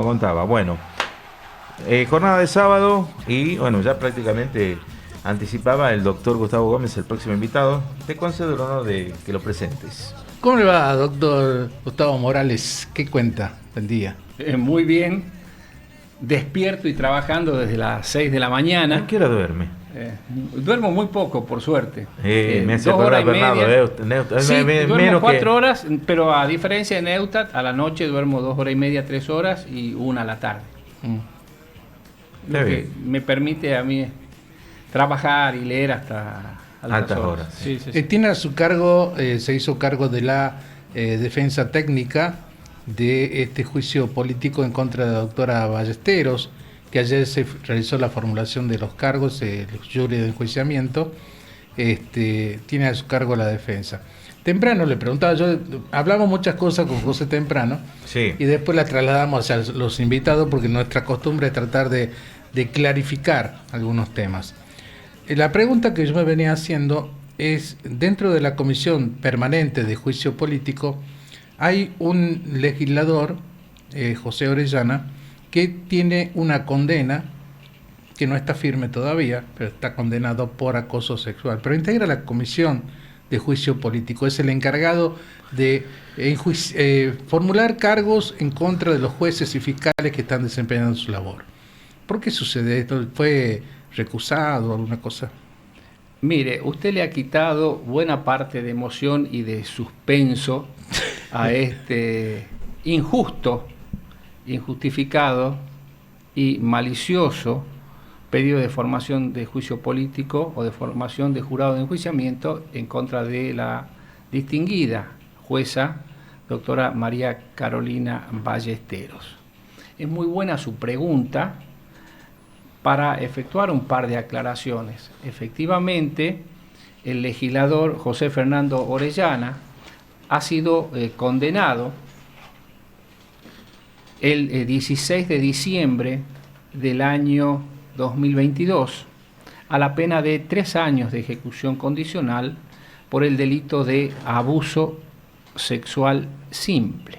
contaba. Bueno, jornada de sábado y bueno, ya prácticamente anticipaba el doctor Gustavo Gómez, el próximo invitado. Te concedo el honor de que lo presentes. ¿Cómo le va, doctor Gustavo Morales? ¿Qué cuenta del día? Muy bien, despierto y trabajando desde las 6 de la mañana. ¿A qué hora duerme? Duermo muy poco, por suerte. Me hace 2 horas acordar y media. Bernardo. Sí, duermo menos 4 horas, pero a diferencia de Neustadt, a la noche duermo 2 horas y media, 3 horas y 1 a la tarde. Lo que me permite a mí trabajar y leer hasta altas horas. Sí, sí, sí. Tiene a su cargo, se hizo cargo de la defensa técnica de este juicio político en contra de la doctora Ballesteros, que ayer se realizó la formulación de los cargos, el jury de enjuiciamiento, tiene a su cargo la defensa. Temprano le preguntaba, hablamos muchas cosas con José Temprano, sí, y después la trasladamos a los invitados porque nuestra costumbre es tratar de clarificar algunos temas. La pregunta que yo me venía haciendo es, dentro de la Comisión Permanente de Juicio Político, hay un legislador, José Orellana, que tiene una condena, que no está firme todavía, pero está condenado por acoso sexual, pero integra la Comisión de Juicio Político, es el encargado de formular cargos en contra de los jueces y fiscales que están desempeñando su labor. ¿Por qué sucede esto? ¿Fue recusado o alguna cosa? Mire, usted le ha quitado buena parte de emoción y de suspenso a este injusto, injustificado y malicioso pedido de formación de juicio político o de formación de jurado de enjuiciamiento en contra de la distinguida jueza doctora María Carolina Ballesteros. Es muy buena su pregunta para efectuar un par de aclaraciones. Efectivamente, el legislador José Fernando Orellana ha sido condenado el 16 de diciembre del año 2022 a la pena de 3 años de ejecución condicional por el delito de abuso sexual simple.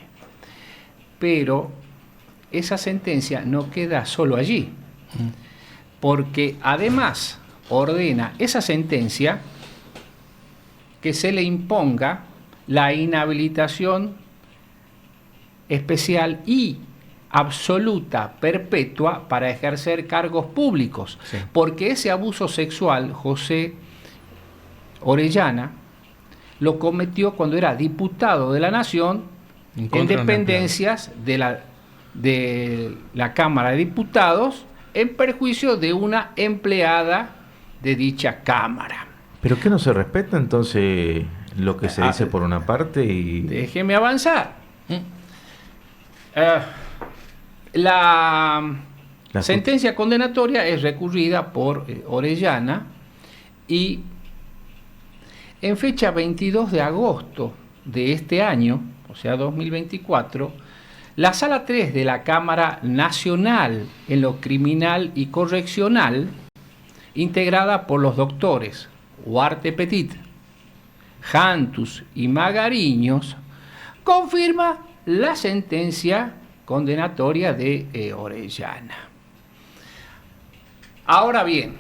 Pero esa sentencia no queda solo allí, porque además ordena esa sentencia que se le imponga la inhabilitación especial y absoluta, perpetua, para ejercer cargos públicos. Sí. Porque ese abuso sexual, José Orellana lo cometió cuando era diputado de la Nación en dependencias de la Cámara de Diputados en perjuicio de una empleada de dicha Cámara. ¿Pero qué no se respeta entonces lo que se dice por una parte y...? Déjeme avanzar. La sentencia condenatoria es recurrida por Orellana y en fecha 22 de agosto de este año, o sea 2024, la Sala 3 de la Cámara Nacional en lo Criminal y Correccional, integrada por los doctores Huarte Petit, Jantus y Magariños, confirma la sentencia condenatoria de Orellana. Ahora bien,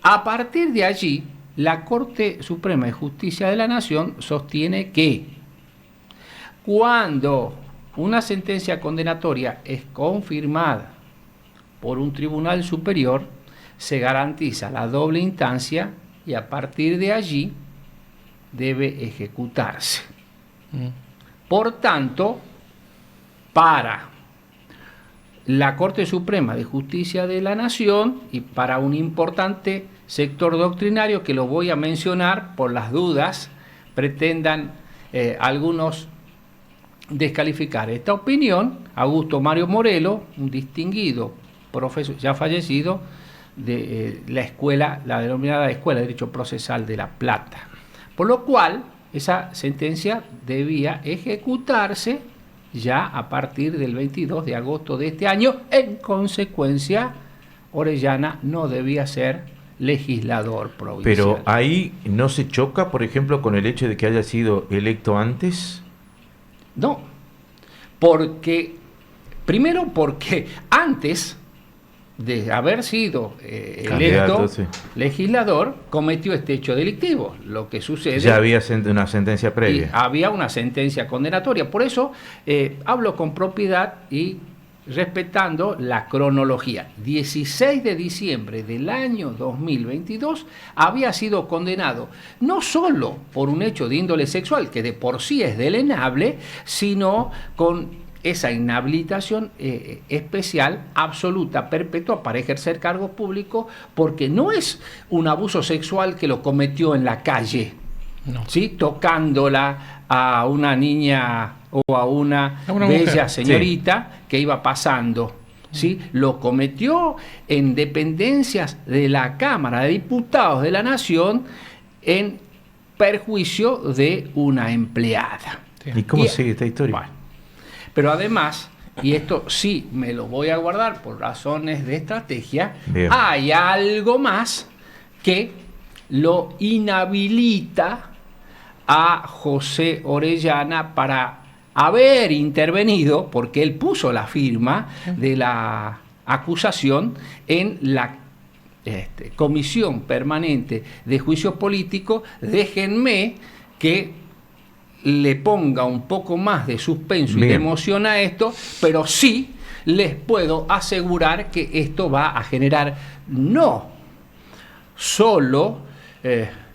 a partir de allí, la Corte Suprema de Justicia de la Nación sostiene que cuando una sentencia condenatoria es confirmada por un tribunal superior, se garantiza la doble instancia y a partir de allí debe ejecutarse. Por tanto, para la Corte Suprema de Justicia de la Nación y para un importante sector doctrinario que lo voy a mencionar por las dudas, pretendan algunos descalificar esta opinión, Augusto Mario Morelo, un distinguido profesor ya fallecido de la denominada Escuela de Derecho Procesal de La Plata. Por lo cual, esa sentencia debía ejecutarse ya a partir del 22 de agosto de este año. En consecuencia, Orellana no debía ser legislador provincial. Pero ahí no se choca, por ejemplo, con el hecho de que haya sido electo antes. No, porque Primero porque antes de haber sido Candidato, electo sí. legislador, cometió este hecho delictivo. Lo que sucede... Ya había una sentencia y previa. había una sentencia condenatoria. Por eso hablo con propiedad y respetando la cronología. 16 de diciembre del año 2022 había sido condenado no solo por un hecho de índole sexual, que de por sí es delenable, sino con esa inhabilitación especial, absoluta, perpetua para ejercer cargos públicos, porque no es un abuso sexual que lo cometió en la calle, No. ¿sí? Tocándola a una niña o a una bella mujer. señorita que iba pasando. ¿Sí? Lo cometió en dependencias de la Cámara de Diputados de la Nación en perjuicio de una empleada. ¿Y cómo sigue esta historia? Bueno, pero además, y esto sí me lo voy a guardar por razones de estrategia, Bien. hay algo más que lo inhabilita a José Orellana para haber intervenido, porque él puso la firma de la acusación en la Comisión Permanente de Juicio Político. Déjenme que le ponga un poco más de suspenso y de emoción a esto, pero sí les puedo asegurar que esto va a generar no solo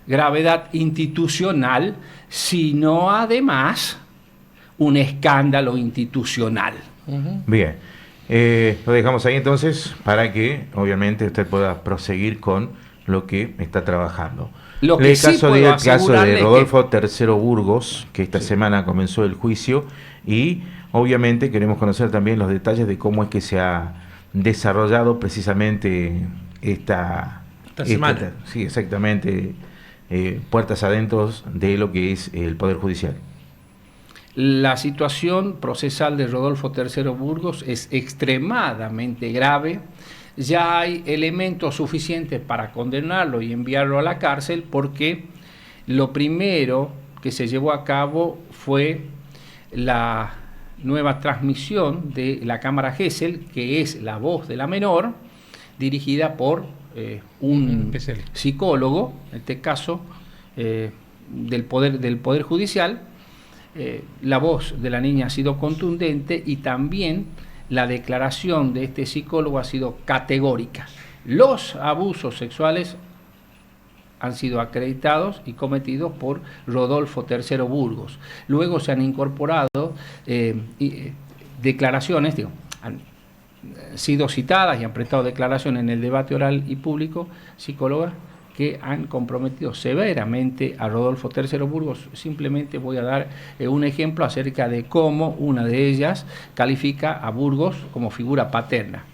gravedad institucional, sino además un escándalo institucional. Bien, lo dejamos ahí entonces para que obviamente usted pueda proseguir con lo que está trabajando. Lo que sí puedo el caso de asegurarle Rodolfo Tercero Burgos, que esta semana comenzó el juicio, y obviamente queremos conocer también los detalles de cómo es que se ha desarrollado precisamente esta semana. Sí, exactamente, puertas adentro de lo que es el Poder Judicial. La situación procesal de Rodolfo Tercero Burgos es extremadamente grave. Ya hay elementos suficientes para condenarlo y enviarlo a la cárcel, porque lo primero que se llevó a cabo fue la nueva transmisión de la cámara Gesell, que es La Voz de la Menor, dirigida por un psicólogo, en este caso del Poder Judicial. La voz de la niña ha sido contundente y también la declaración de este psicólogo ha sido categórica. Los abusos sexuales han sido acreditados y cometidos por Rodolfo Tercero Burgos. Luego se han incorporado declaraciones, han sido citadas y han prestado declaraciones en el debate oral y público psicólogas que han comprometido severamente a Rodolfo Tercero Burgos. Simplemente voy a dar un ejemplo acerca de cómo una de ellas califica a Burgos como figura paterna.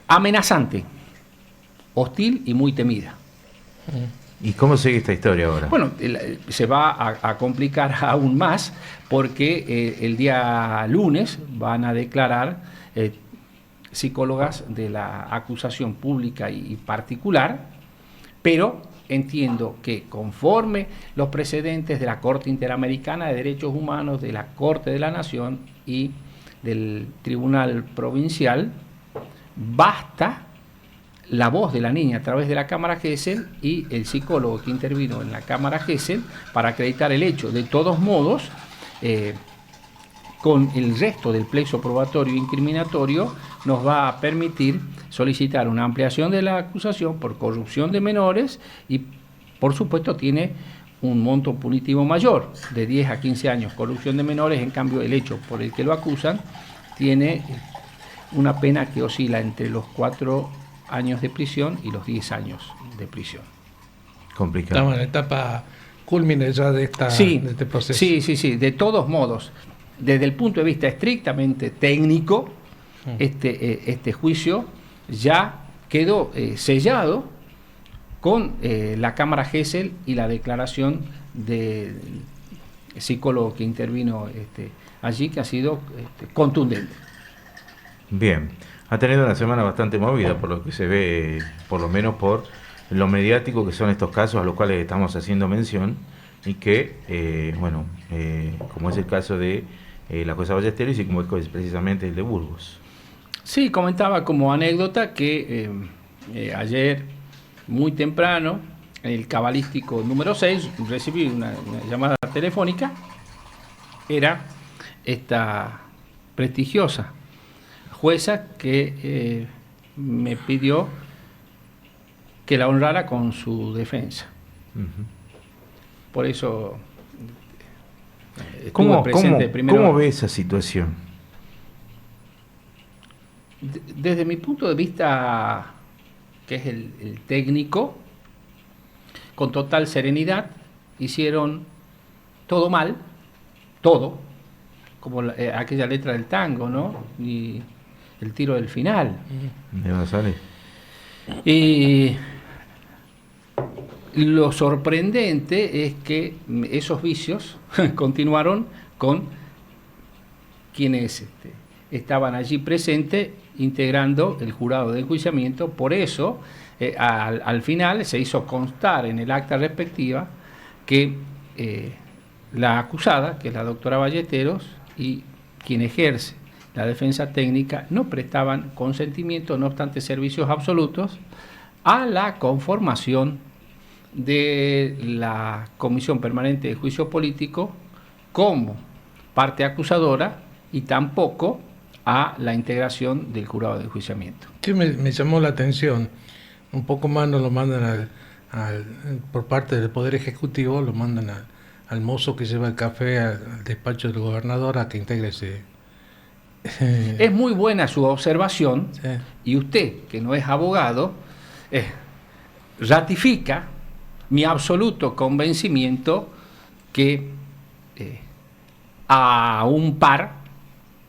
Amenazante, hostil y muy temida. ¿Y cómo sigue esta historia ahora? Bueno, se va a complicar aún más, porque el día lunes van a declarar psicólogas de la acusación pública y particular, pero entiendo que conforme los precedentes de la Corte Interamericana de Derechos Humanos, de la Corte de la Nación y del Tribunal Provincial, basta la voz de la niña a través de la cámara Gesell y el psicólogo que intervino en la cámara Gesell para acreditar el hecho. De todos modos, con el resto del plexo probatorio incriminatorio, nos va a permitir solicitar una ampliación de la acusación por corrupción de menores y, por supuesto, tiene un monto punitivo mayor, de 10 a 15 años. Corrupción de menores, en cambio, el hecho por el que lo acusan tiene una pena que oscila entre los 4 años de prisión y los 10 años de prisión. Complicado. Estamos en la etapa culmine ya de este proceso. Sí. De todos modos, desde el punto de vista estrictamente técnico, este juicio ya quedó sellado con la cámara Gesell y la declaración del psicólogo que intervino allí, que ha sido contundente. Bien, ha tenido una semana bastante movida por lo que se ve, por lo menos por lo mediático que son estos casos a los cuales estamos haciendo mención, y que, como es el caso de la jueza Ballesteros y como es precisamente el de Burgos. Sí, comentaba como anécdota que ayer, muy temprano, en el cabalístico número 6, recibí una llamada telefónica. Era esta prestigiosa jueza que me pidió que la honrara con su defensa. Uh-huh. Por eso estuve presente primero. ¿Cómo ve esa situación? Desde mi punto de vista, que es el técnico, con total serenidad, hicieron todo mal, todo, como aquella letra del tango, ¿no? Y el tiro del final. ¿De Basales? Y lo sorprendente es que esos vicios continuaron con quienes estaban allí presentes integrando el jurado de enjuiciamiento. Por eso, al final se hizo constar en el acta respectiva que la acusada, que es la doctora Ballesteros, y quien ejerce la defensa técnica, no prestaban consentimiento, no obstante servicios absolutos, a la conformación de la Comisión Permanente de Juicio Político como parte acusadora y tampoco a la integración del jurado de enjuiciamiento. Sí, me llamó la atención. Un poco más nos lo mandan por parte del Poder Ejecutivo, lo mandan al mozo que lleva el café al despacho del gobernador a que integre ese... Es muy buena su observación, Sí. Y usted, que no es abogado, ratifica mi absoluto convencimiento que a un par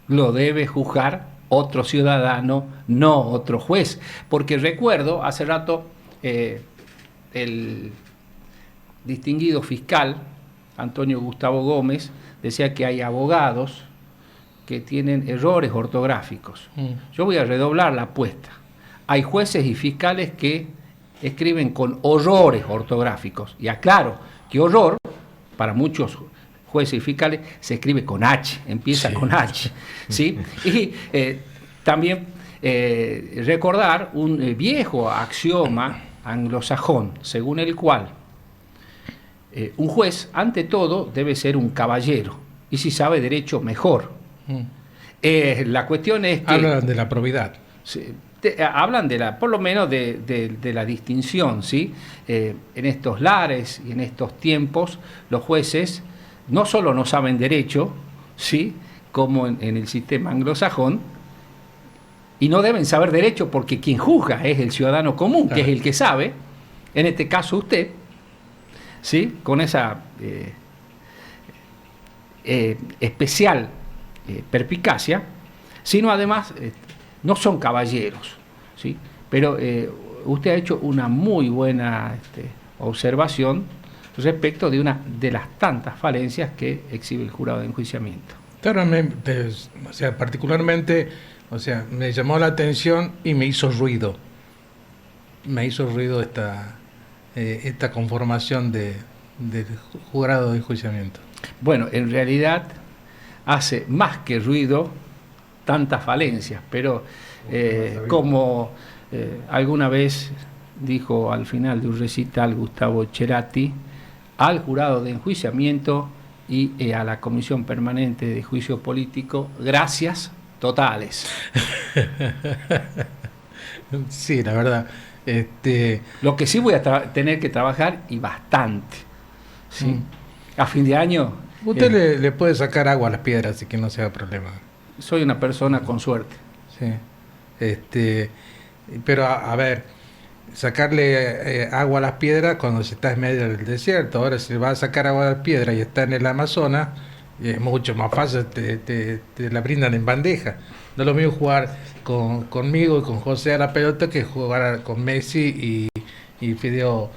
lo debe juzgar otro ciudadano, no otro juez. Porque recuerdo, hace rato, el distinguido fiscal Antonio Gustavo Gómez decía que hay abogados que tienen errores ortográficos. Yo voy a redoblar la apuesta. Hay jueces y fiscales que escriben con horrores ortográficos. Y aclaro que horror, para muchos jueces y fiscales, se escribe con H, empieza con H. ¿Sí? Y también recordar un viejo axioma anglosajón, según el cual un juez, ante todo, debe ser un caballero. Y si sabe derecho, mejor. La cuestión es que... Hablan de la probidad. Hablan por lo menos de la distinción, ¿sí? En estos lares y en estos tiempos, los jueces no solo no saben derecho, ¿sí? Como en el sistema anglosajón, y no deben saber derecho porque quien juzga es el ciudadano común, que es el que sabe, en este caso usted, ¿sí? Con esa especial perspicacia, sino además no son caballeros, ¿sí? Pero usted ha hecho una muy buena observación respecto de una de las tantas falencias que exhibe el jurado de enjuiciamiento. Claro, o sea, particularmente, o sea, me llamó la atención y me hizo ruido. Me hizo ruido esta conformación del jurado de enjuiciamiento. Bueno, en realidad hace más que ruido tantas falencias, pero como alguna vez dijo al final de un recital Gustavo Cerati, al jurado de enjuiciamiento y a la Comisión Permanente de Juicio Político, gracias totales. Sí, la verdad. Lo que sí voy a tener que trabajar, y bastante, ¿sí? A fin de año... Usted le puede sacar agua a las piedras, así que no sea problema. Soy una persona con suerte. Sí. Pero a ver, sacarle agua a las piedras cuando se está en medio del desierto. Ahora, si va a sacar agua a las piedras y está en el Amazonas, es mucho más fácil, te la brindan en bandeja. No es lo mismo jugar conmigo y con José a la pelota que jugar con Messi y Fideo,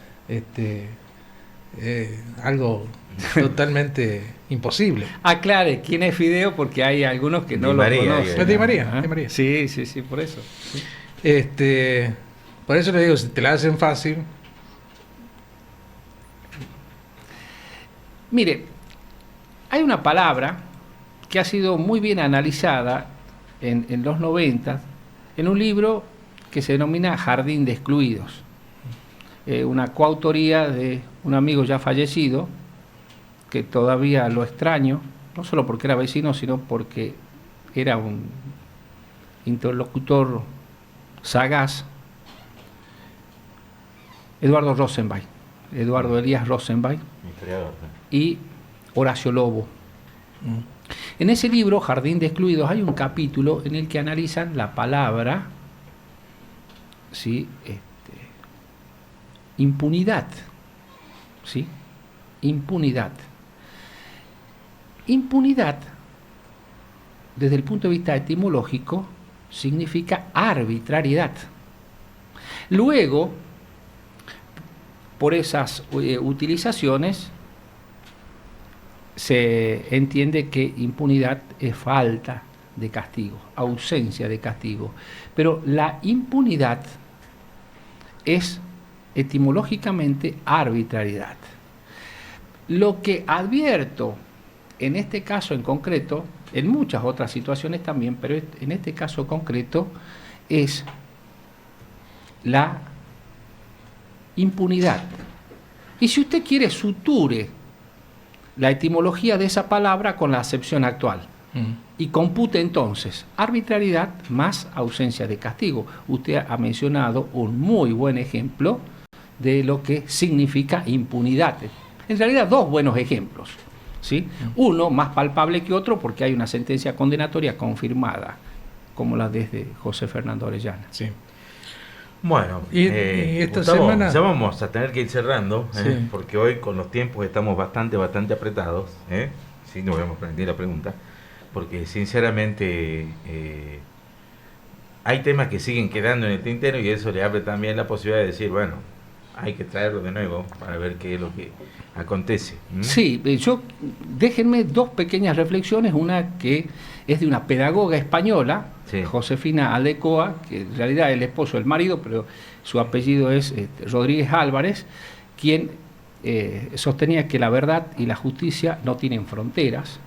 algo totalmente imposible. Aclare quién es Fideo, porque hay algunos que no lo conocen. Es Di María, Di María. Sí, por eso. Sí. Por eso le digo, si te la hacen fácil. Mire, hay una palabra que ha sido muy bien analizada en los 90 en un libro que se denomina Jardín de Excluidos, una coautoría de un amigo ya fallecido, que todavía lo extraño, no solo porque era vecino, sino porque era un interlocutor sagaz, Eduardo Rosenbach, Eduardo Elías Rosenbach, y Horacio Lobo. En ese libro, Jardín de Excluidos, hay un capítulo en el que analizan la palabra, ¿sí? Impunidad. ¿Sí? Impunidad. Impunidad, desde el punto de vista etimológico, significa arbitrariedad. Luego, por esas utilizaciones, se entiende que impunidad es falta de castigo, ausencia de castigo. Pero la impunidad es etimológicamente arbitrariedad. Lo que advierto en este caso en concreto, en muchas otras situaciones también, pero en este caso concreto, es la impunidad. Y si usted quiere, suture la etimología de esa palabra con la acepción actual. Y compute entonces arbitrariedad más ausencia de castigo. Usted ha mencionado un muy buen ejemplo de lo que significa impunidad. En realidad, dos buenos ejemplos, ¿sí? Uno más palpable que otro porque hay una sentencia condenatoria confirmada, como la desde José Fernando Orellana. Sí. Bueno, y esta Gustavo, semana ya vamos a tener que ir cerrando, sí, porque hoy con los tiempos estamos bastante apretados. Sí, no vamos a aprender la pregunta, porque sinceramente hay temas que siguen quedando en el tintero y eso le abre también la posibilidad de decir, bueno, hay que traerlo de nuevo para ver qué es lo que acontece. Sí, déjenme dos pequeñas reflexiones, una que es de una pedagoga española, sí, Josefina Aldecoa, que en realidad es el esposo del marido, pero su apellido es Rodríguez Álvarez, quien sostenía que la verdad y la justicia no tienen fronteras.